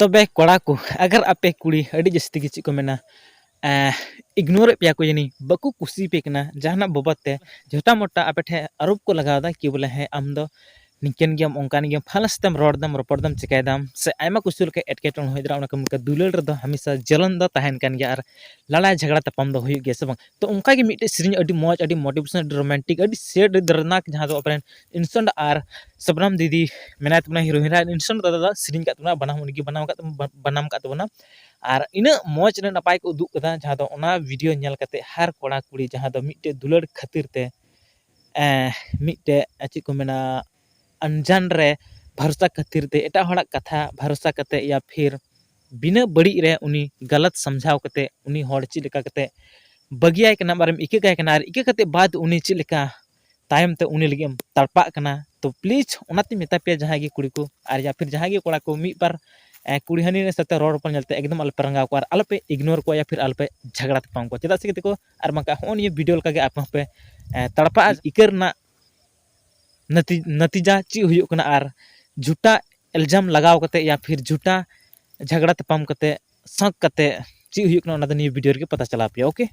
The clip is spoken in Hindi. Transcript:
तबे कोड़ा को अगर आपे कुड़ी अड़ी जस्ती की चीज को मेना इग्नोर पे को जानी बकु कुसी पे कना जहाना बबते झोटा मोटा आपे ठे आरोप को लगादा कि बोले है आम दो निकन गेम ओंकान गेम फालस्तम रोडदम रोपड़दम चिकायदम से आयमा कुसुल के एटकेटन होइद्रा उनका मुका दुलल रदो हमेशा जलन द तहन कान गया और लड़ाई झगड़ा तपम दो हुई गया से बंग तो उनका की मिटे सिरिंज अडी मौज अडी मोटिवेशन अडी रोमांटिक अडी सेड दरनाक जहां दो अपने इंस्टेंट आर सबरम दीदी मेना तुना हीरो हीरा इंस्टेंट दादा सिरिंज का तुना बनाम उनकी बनाम का तुना और इन मौज ने नपाय को उदुग कदा जहां दो ओना वीडियो नेल कते हर कोड़ा कुड़ी जहां दो मिटे दुलड़ खातिर ते मिटे चि को मेना अनजान रे भरोसा खातिर ते एटा हड़ा कथा भरोसा कते या फिर बिना बड़ी रे उनी गलत समझाव कते उनी हड़ ची लेका कते बगियाय कना बारे में इके गाय कना इके कते बाद उनी ची लेका तायम ते उनी लगे तड़पा कना तो प्लीज ओनाती मेता पे जहां गे कुड़ी को और या फिर जहां गे कोड़ा को मी बार कुड़ी हनी ने सते रोड पर चलते एकदम अलपे रंगा को और अलपे इग्नोर को या फिर अलपे झगड़ा तपाम को चेदा से को और मका होन ये वीडियो लगा के आप पे तड़पा इकर ना नतीजा ची हुई कना और झूठा इल्जाम लगाव कते या फिर झूठा झगड़ा तपाम कते सक कते ची हुई कना वीडियो रे पता चला पे ओके